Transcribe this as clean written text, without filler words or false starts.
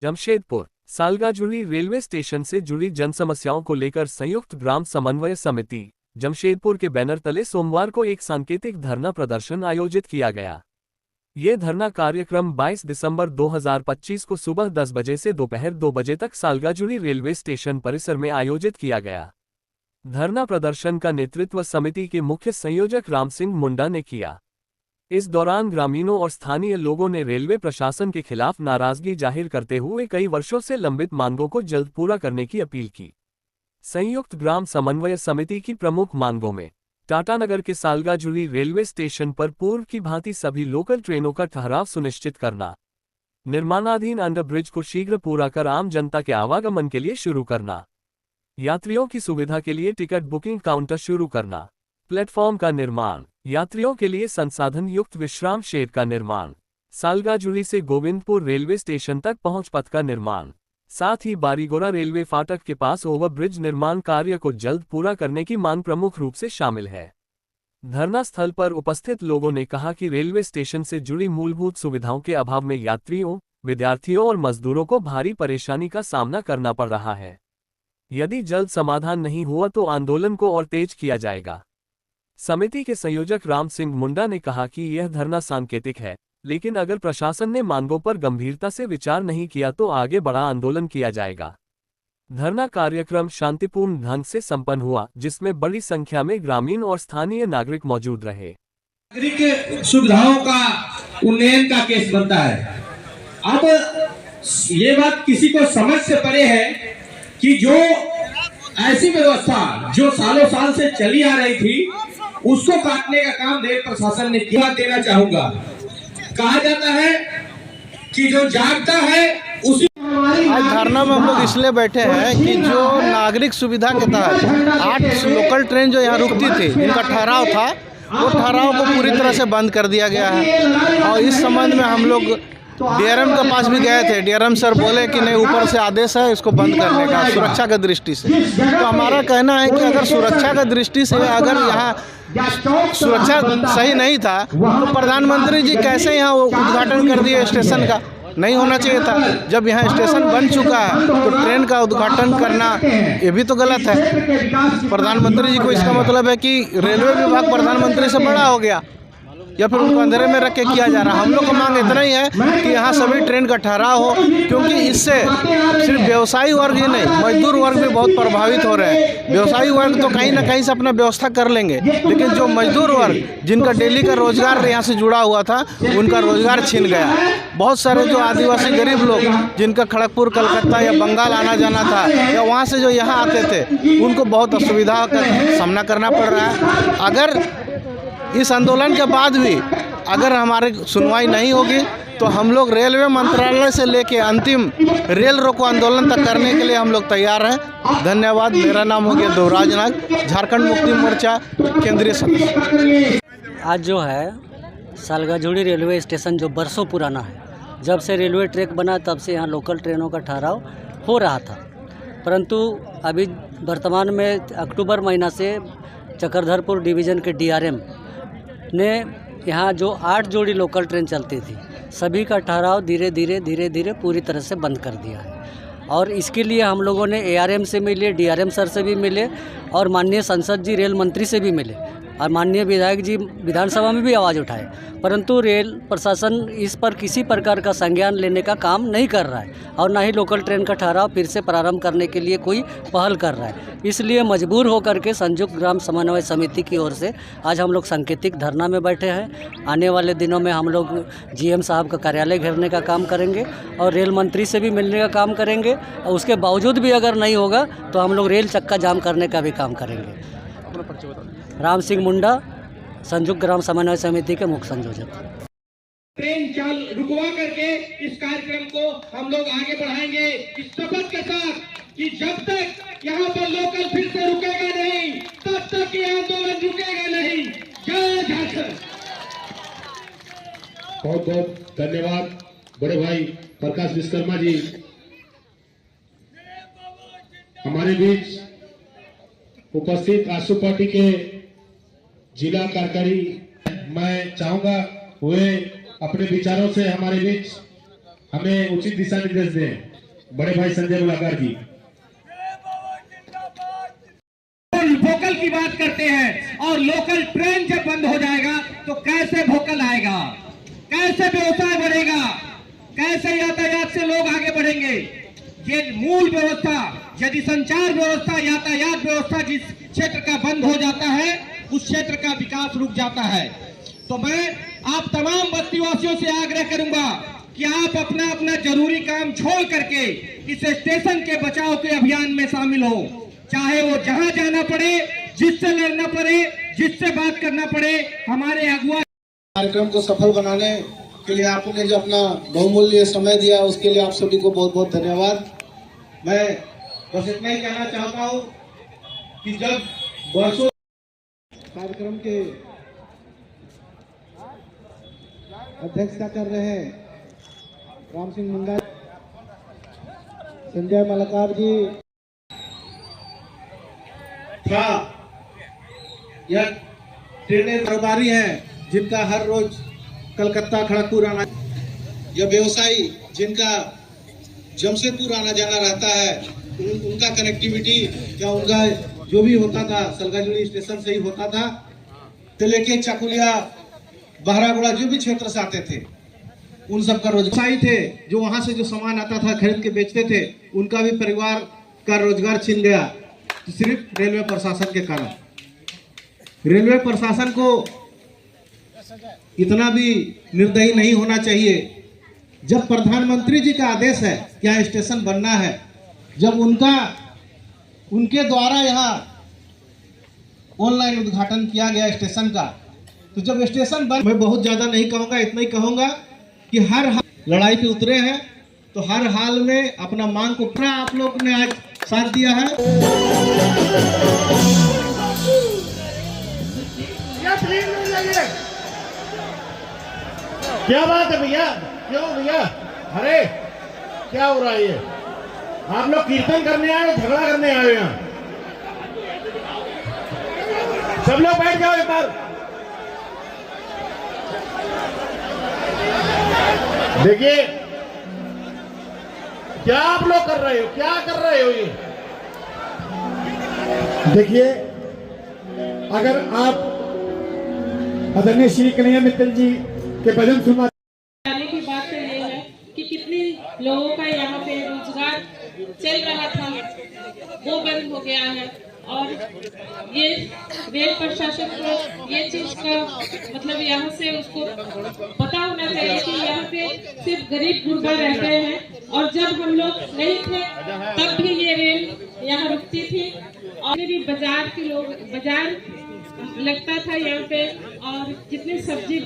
Jamshedpur सालगाजुड़ी railway station से जुड़ी जन समस्याओं को लेकर संयुक्त ग्राम समन्वय समिति जमशेदपुर के बैनर तले सोमवार को एक सांकेतिक धरना प्रदर्शन आयोजित किया गया। ये धरना कार्यक्रम 22 दिसंबर 2025 को सुबह 10 बजे से दोपहर 2 बजे तक सालगाजुड़ी रेलवे स्टेशन परिसर में आयोजित किया गया। धरना प्रदर्शन का नेतृत्व समिति के मुख्य संयोजक राम सिंह मुंडा ने किया। इस दौरान ग्रामीणों और स्थानीय लोगों ने रेलवे प्रशासन के खिलाफ नाराजगी जाहिर करते हुए कई वर्षों से लंबित मांगों को जल्द पूरा करने की अपील की। संयुक्त ग्राम समन्वय समिति की प्रमुख मांगों में टाटानगर के सालगाजुड़ी रेलवे स्टेशन पर पूर्व की भांति सभी लोकल ट्रेनों का ठहराव सुनिश्चित करना, निर्माणाधीन अंडरब्रिज को शीघ्र पूरा कर आम जनता के आवागमन के लिए शुरू करना, यात्रियों की सुविधा के लिए टिकट बुकिंग काउंटर शुरू करना, प्लेटफॉर्म का निर्माण, यात्रियों के लिए संसाधन युक्त विश्राम शेड का निर्माण, सालगाजुड़ी से गोविंदपुर रेलवे स्टेशन तक पहुंच पथ का निर्माण, साथ ही बारीगोरा रेलवे फाटक के पास ओवरब्रिज निर्माण कार्य को जल्द पूरा करने की मांग प्रमुख रूप से शामिल है। धरना स्थल पर उपस्थित लोगों ने कहा कि रेलवे स्टेशन से जुड़ी मूलभूत सुविधाओं के अभाव में यात्रियों, विद्यार्थियों और मजदूरों को भारी परेशानी का सामना करना पड़ रहा है। यदि जल्द समाधान नहीं हुआ तो आंदोलन को और तेज किया जाएगा। समिति के संयोजक राम सिंह मुंडा ने कहा कि यह धरना सांकेतिक है, लेकिन अगर प्रशासन ने मांगों पर गंभीरता से विचार नहीं किया तो आगे बड़ा आंदोलन किया जाएगा। धरना कार्यक्रम शांतिपूर्ण ढंग से संपन्न हुआ, जिसमें बड़ी संख्या में ग्रामीण और स्थानीय नागरिक मौजूद रहे। नागरिक सुविधाओं का उन्नयन का केस बनता है। अब ये बात किसी को समझ से परे है कि जो ऐसी व्यवस्था जो सालों साल से चली आ रही थी उसको काटने का काम रेल प्रशासन ने किया। देना चाहूंगा, कहा जाता है कि जो जागता है उसी। आज धरना में हम लोग इसलिए बैठे हैं कि जो नागरिक सुविधा के तहत 8 लोकल ट्रेन जो यहाँ रुकती थी, जिनका ठहराव था, वो ठहराव को पूरी तरह से बंद कर दिया गया है। और इस संबंध में हम लोग डीआरएम के पास भी गए थे। डीआरएम सर बोले कि नहीं, ऊपर से आदेश है इसको बंद करने का सुरक्षा की दृष्टि से। तो हमारा कहना है कि अगर सुरक्षा की दृष्टि से अगर यहाँ सुरक्षा सही नहीं था तो प्रधानमंत्री जी कैसे यहाँ उद्घाटन कर दिए स्टेशन का? नहीं होना चाहिए था। जब यहाँ स्टेशन बन चुका है तो ट्रेन का उद्घाटन करना ये भी तो गलत है। प्रधानमंत्री जी को इसका मतलब है कि रेलवे विभाग प्रधानमंत्री से बड़ा हो गया या फिर उनको अंधेरे में रख के किया जा रहा है। हम लोग का मांग इतना ही है कि यहाँ सभी ट्रेन का ठहराव हो, क्योंकि इससे सिर्फ व्यवसायी वर्ग ही नहीं, मजदूर वर्ग भी बहुत प्रभावित हो रहे हैं। व्यवसायी वर्ग तो कहीं ना कहीं से अपना व्यवस्था कर लेंगे, लेकिन जो मजदूर वर्ग जिनका डेली का रोजगार यहाँ से जुड़ा हुआ था, उनका रोजगार छीन गया। बहुत सारे जो आदिवासी गरीब लोग जिनका खड़गपुर, कलकत्ता या बंगाल आना जाना था, या वहाँ से जो यहाँ आते थे, उनको बहुत असुविधा का सामना करना पड़ रहा है। अगर इस आंदोलन के बाद भी अगर हमारी सुनवाई नहीं होगी तो हम लोग रेलवे मंत्रालय से लेके अंतिम रेल रोको आंदोलन तक करने के लिए हम लोग तैयार हैं। धन्यवाद। मेरा नाम हो गया देवराज नाग, झारखंड मुक्ति मोर्चा केंद्रीय सदस्य। आज जो है सालगाजुड़ी रेलवे स्टेशन जो बरसों पुराना है, जब से रेलवे ट्रैक बना तब से यहाँ लोकल ट्रेनों का ठहराव हो रहा था, परंतु अभी वर्तमान में अक्टूबर महीना से चक्रधरपुर डिवीज़न के डीआरएम ने यहाँ जो 8 जोड़ी लोकल ट्रेन चलती थी, सभी का ठहराव धीरे धीरे पूरी तरह से बंद कर दिया है। और इसके लिए हम लोगों ने एआरएम से मिले, डीआरएम सर से भी मिले और माननीय संसद जी रेल मंत्री से भी मिले और माननीय विधायक जी विधानसभा में भी आवाज़ उठाए, परंतु रेल प्रशासन इस पर किसी प्रकार का संज्ञान लेने का काम नहीं कर रहा है और ना ही लोकल ट्रेन का ठहराव फिर से प्रारंभ करने के लिए कोई पहल कर रहा है। इसलिए मजबूर होकर के संयुक्त ग्राम समन्वय समिति की ओर से आज हम लोग सांकेतिक धरना में बैठे हैं। आने वाले दिनों में हम लोग जीएम साहब का कार्यालय घेरने का काम करेंगे और रेल मंत्री से भी मिलने का काम करेंगे, और उसके बावजूद भी अगर नहीं होगा तो हम लोग रेल चक्का जाम करने का भी काम करेंगे। राम सिंह मुंडा, संयुक्त ग्राम समन्वय समिति के मुख्य संयोजक। ट्रेन चाल रुकवा करके इस कार्यक्रम को हम लोग आगे बढ़ाएंगे इस शपथ के साथ कि जब तक यहाँ पर लोकल फिर से रुकेगा नहीं, तब तक ये आंदोलन रुकेगा नहीं। जय झारखंड। बहुत बहुत धन्यवाद बड़े भाई प्रकाश विश्वकर्मा जी हमारे बीच उपस्थित आशु पार्टी के जिला कार्यकारी। मैं चाहूंगा वे अपने विचारों से हमारे बीच हमें उचित दिशा निर्देश दें। बड़े भाई संजय मुलाकार जी। वोकल की बात करते हैं और लोकल ट्रेन जब बंद हो जाएगा तो कैसे वोकल आएगा, कैसे व्यवसाय बढ़ेगा, कैसे यातायात से लोग आगे बढ़ेंगे। ये मूल व्यवस्था, यदि संचार व्यवस्था, यातायात व्यवस्था जिस क्षेत्र का बंद हो जाता है उस क्षेत्र का विकास रुक जाता है। तो मैं आप तमाम बस्तीवासियों से आग्रह करूंगा कि आप अपना अपना जरूरी काम छोड़ करके इस स्टेशन के बचाव के अभियान में शामिल हो, चाहे वो जहां जाना पड़े, जिससे लड़ना पड़े, जिससे बात करना पड़े। हमारे अगुआ कार्यक्रम को सफल बनाने के लिए आपने जो अपना बहुमूल्य समय दिया उसके लिए आप सभी को बहुत बहुत धन्यवाद। मैं बस इतना ही कहना चाहता हूं कि जब वर्षों कार्यक्रम के अध्यक्षता कर रहे हैं राम सिंह मुंडा, संजय मलकार जी, था यह ट्रेनें कारोबारी हैं जिनका हर रोज कलकत्ता खड़गपुर आना, यह व्यवसायी जिनका जमशेदपुर आना जाना रहता है, उनका कनेक्टिविटी या उनका जो भी होता था सलगाजुड़ी स्टेशन से ही होता था। तो लेके चकुलिया, बहरागुड़ा जो भी क्षेत्र से आते थे उन सब का रोजगार थे, जो वहां से जो सामान आता था खरीद के बेचते थे, उनका भी परिवार का रोजगार छिन गया। तो सिर्फ रेलवे प्रशासन के कारण। रेलवे प्रशासन को इतना भी निर्दयी नहीं होना चाहिए। जब प्रधानमंत्री जी का आदेश है कि यहाँ स्टेशन बनना है, जब उनके द्वारा यहाँ ऑनलाइन उद्घाटन किया गया स्टेशन का, तो जब स्टेशन बन, मैं बहुत ज्यादा नहीं कहूंगा, इतना ही कहूंगा कि हर हाल लड़ाई पे उतरे हैं, तो हर हाल में अपना मांग को पूरा आप लोग ने आज साथ दिया है। क्या बात है भैया, क्यों भैया, अरे क्या हो रहा है ये? आप लोग कीर्तन करने आए हो, झगड़ा करने आए हो? यहाँ सब लोग बैठ जाओ एक बार। देखिए क्या आप लोग कर रहे हो, क्या कर रहे हो ये? देखिए, अगर आप आदरणीय श्री कन्हैया मित्तल जी के भजन सुनना जाने की बात तो ये है कि कितने लोगों का यहाँ पे रोजगार चल रहा था वो बंद हो गया है। और ये रेल प्रशासन को ये चीज का मतलब यहाँ से उसको पता होना चाहिए कि यहाँ पे सिर्फ गरीब गुरबा रहते हैं। और जब हम लोग नहीं थे तब भी ये रेल यहाँ रुकती थी और भी बाजार के लोग, बाजार लगता था यहाँ पे, और जितने सब्जी